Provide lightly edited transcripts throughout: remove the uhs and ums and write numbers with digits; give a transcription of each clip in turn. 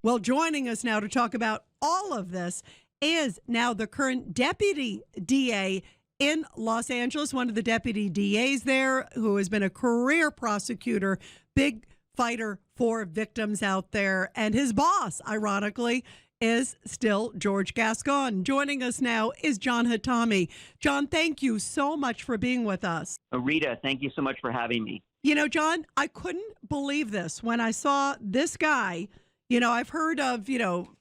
Well, joining us now to talk about all of this is now the current deputy DA in Los Angeles, one of the deputy DAs there who has been a career prosecutor, big fighter for victims out there. And his boss, ironically, is still George Gascon. Joining us now is John Hatami. John, thank you so much for being with us. Rita, thank you so much for having me. You know, John, I couldn't believe this when I saw this guy. You know, I've heard of,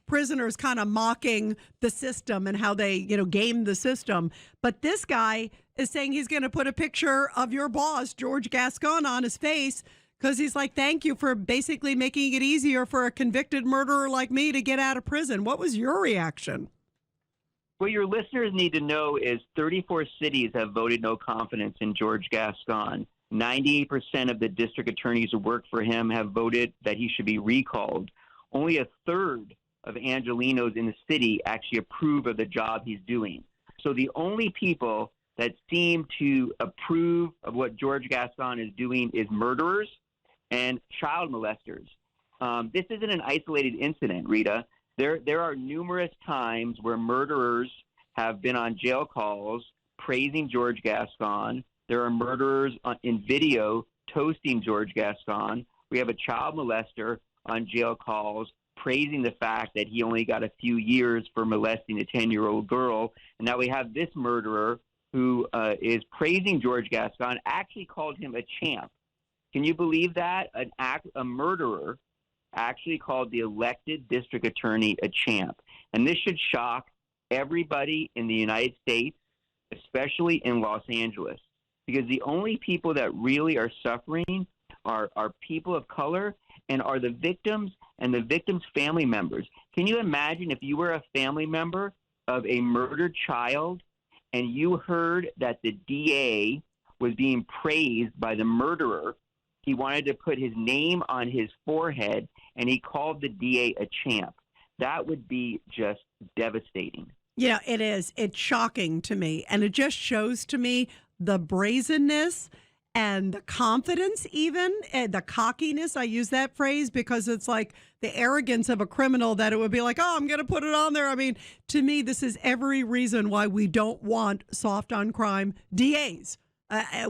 prisoners kind of mocking the system and how they, game the system. But this guy is saying he's going to put a picture of your boss, George Gascon, on his face because he's like, thank you for basically making it easier for a convicted murderer like me to get out of prison. What was your reaction? What your listeners need to know is 34 cities have voted no confidence in George Gascon. 98% of the district attorneys who work for him have voted that he should be recalled. Only a third of Angelenos in the city actually approve of the job he's doing. So the only people that seem to approve of what George Gascon is doing is murderers and child molesters. This isn't an isolated incident, Rita. There are numerous times where murderers have been on jail calls praising George Gascon. There are murderers in video toasting George Gascon. We have a child molester on jail calls praising the fact that he only got a few years for molesting a 10-year-old girl. And now we have this murderer who is praising George Gascon, actually called him a champ. Can you believe that? A murderer actually called the elected district attorney a champ. And this should shock everybody in the United States, especially in Los Angeles, because the only people that really are suffering are people of color and are the victims and the victims' family members. Can you imagine if you were a family member of a murdered child and you heard that the DA was being praised by the murderer? He wanted to put his name on his forehead, and he called the DA a champ. That would be just devastating. Yeah, it is. It's shocking to me. And it just shows to me the brazenness and the confidence, even, and the cockiness. I use that phrase because it's like the arrogance of a criminal that it would be like, oh, I'm going to put it on there. I mean, to me, this is every reason why we don't want soft on crime DAs,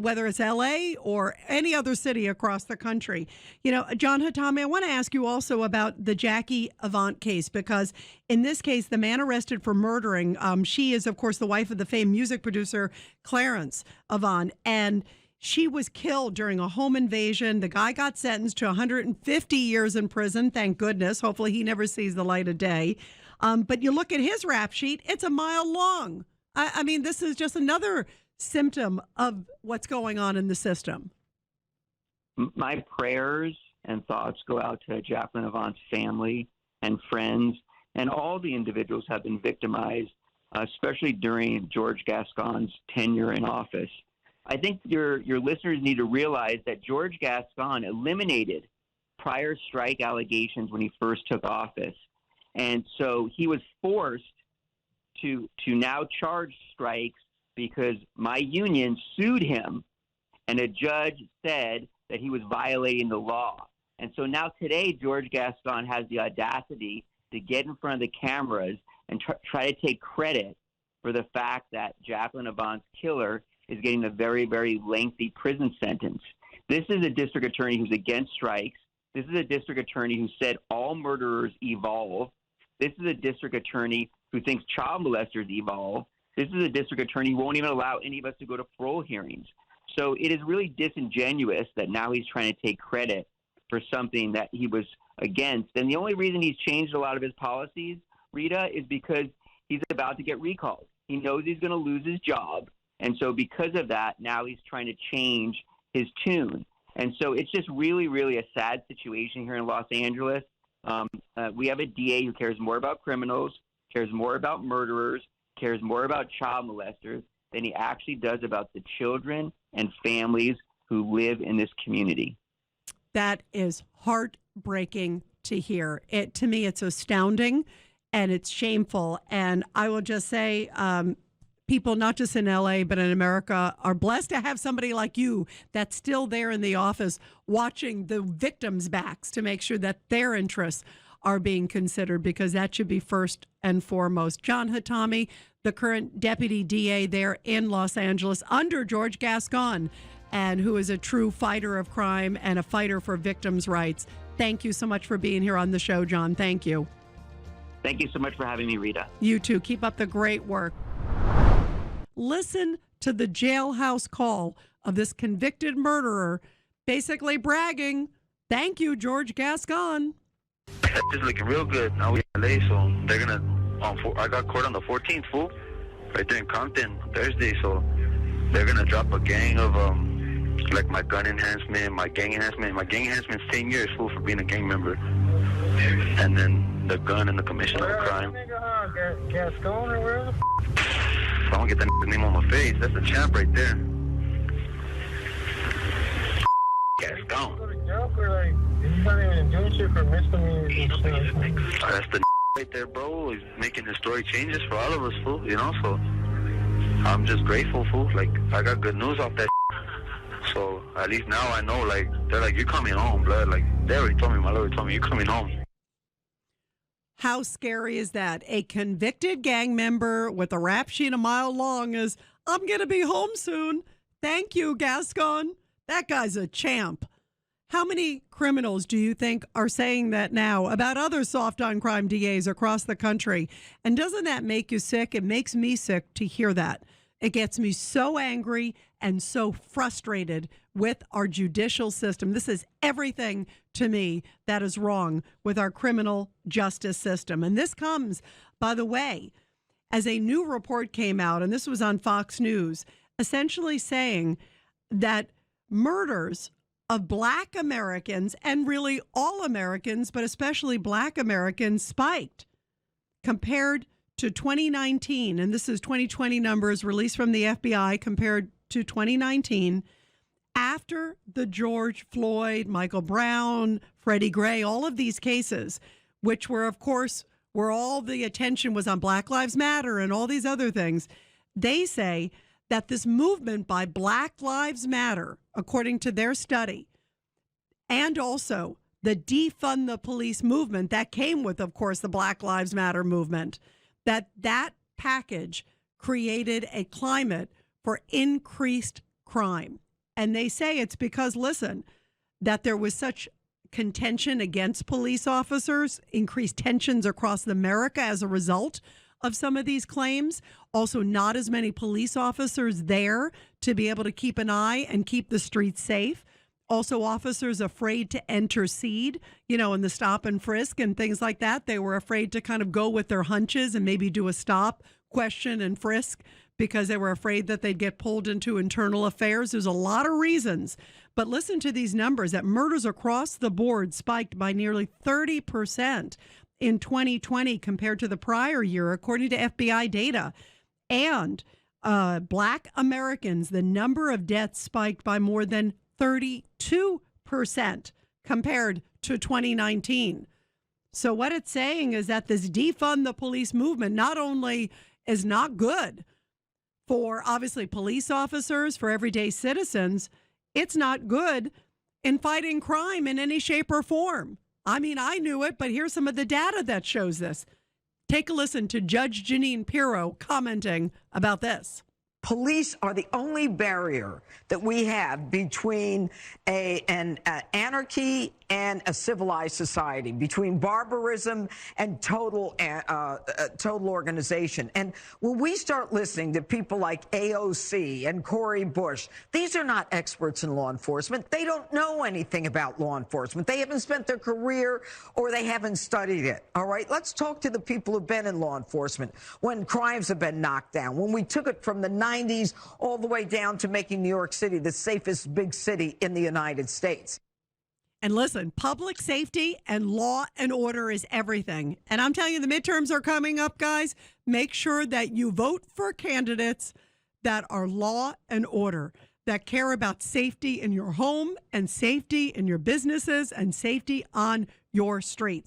whether it's L.A. or any other city across the country. You know, John Hatami, I want to ask you also about the Jackie Avant case, because in this case, the man arrested for murdering, she is, of course, the wife of the famed music producer Clarence Avant, and she was killed during a home invasion. The guy got sentenced to 150 years in prison, thank goodness. Hopefully he never sees the light of day. But you look at his rap sheet, it's a mile long. I mean, this is just another symptom of what's going on in the system. My prayers and thoughts go out to Jacqueline Avant's family and friends, and all the individuals have been victimized, especially during George Gascon's tenure in office. I think your listeners need to realize that George Gascon eliminated prior strike allegations when he first took office. And so he was forced to now charge strikes because my union sued him, and a judge said that he was violating the law. And so now today, George Gascon has the audacity to get in front of the cameras and try to take credit for the fact that Jacqueline Avant's killer is getting a very, very lengthy prison sentence. This is a district attorney who's against strikes. This is a district attorney who said all murderers evolve. This is a district attorney who thinks child molesters evolve. This is a district attorney who won't even allow any of us to go to parole hearings. So it is really disingenuous that now he's trying to take credit for something that he was against. And the only reason he's changed a lot of his policies, Rita, is because he's about to get recalled. He knows he's going to lose his job. And so because of that, now he's trying to change his tune. And so it's just really, really a sad situation here in Los Angeles. We have a DA who cares more about criminals, cares more about murderers, cares more about child molesters than he actually does about the children and families who live in this community. That is heartbreaking to hear. To me, it's astounding and it's shameful. And I will just say, people, not just in LA, but in America, are blessed to have somebody like you that's still there in the office watching the victims' backs to make sure that their interests are being considered, because that should be first and foremost. John Hatami, the current deputy DA there in Los Angeles under George Gascon, and who is a true fighter of crime and a fighter for victims' rights. Thank you so much for being here on the show, John. Thank you. Thank you so much for having me, Rita. You too. Keep up the great work. Listen to the jailhouse call of this convicted murderer basically bragging, "Thank you, George Gascon." It's looking real good. Now we in LA, so they're gonna. I got court on the 14th, fool, right there in Compton, Thursday. So they're gonna drop a gang of like my gun enhancement, my gang enhancement. My gang enhancement's 10 years, fool, for being a gang member, and then the gun and the commission of a crime. Gascon or where? I don't get that name on my face. That's a champ right there. Gascon. He's not even doing shit for misdemeanors. That's the right there, bro. He's making historic changes for all of us, fool. You know, so I'm just grateful, fool. Like, I got good news off that. So at least now I know, like, they're like, "You're coming home, blood." Like, they already told me, my lawyer told me, "You're coming home." How scary is that? A convicted gang member with a rap sheet a mile long is, "I'm going to be home soon. Thank you, Gascon." That guy's a champ. How many criminals do you think are saying that now about other soft on crime DAs across the country? And doesn't that make you sick? It makes me sick to hear that. It gets me so angry and so frustrated with our judicial system. This is everything to me that is wrong with our criminal justice system. And this comes, by the way, as a new report came out, and this was on Fox News, essentially saying that murders of Black Americans, and really all Americans, but especially Black Americans, spiked compared to 2019. And this is 2020 numbers released from the FBI compared to 2019. After the George Floyd, Michael Brown, Freddie Gray, all of these cases, which were, of course, where all the attention was on Black Lives Matter and all these other things, they say that this movement by Black Lives Matter, according to their study, and also the defund the police movement that came with, of course, the Black Lives Matter movement, that package created a climate for increased crime. And they say it's because, listen, that there was such contention against police officers, increased tensions across America as a result of some of these claims. Also, not as many police officers there to be able to keep an eye and keep the streets safe. Also, officers afraid to intercede, in the stop and frisk and things like that. They were afraid to kind of go with their hunches and maybe do a stop, question, and frisk because they were afraid that they'd get pulled into internal affairs. There's a lot of reasons. But listen to these numbers, that murders across the board spiked by nearly 30% in 2020 compared to the prior year, according to FBI data. And Black Americans, the number of deaths spiked by more than 32% compared to 2019. So what it's saying is that this defund the police movement not only is not good for, obviously, police officers, for everyday citizens, it's not good in fighting crime in any shape or form. I mean, I knew it, but here's some of the data that shows this. Take a listen to Judge Janine Pirro commenting about this. Police are the only barrier that we have between an anarchy and a civilized society, between barbarism and total organization. And when we start listening to people like AOC and Cori Bush, these are not experts in law enforcement. They don't know anything about law enforcement. They haven't spent their career or they haven't studied it. All right, let's talk to the people who've been in law enforcement when crimes have been knocked down, when we took it from the 90s all the way down to making New York City the safest big city in the United States. And listen, public safety and law and order is everything. And I'm telling you, the midterms are coming up, guys. Make sure that you vote for candidates that are law and order, that care about safety in your home and safety in your businesses and safety on your streets.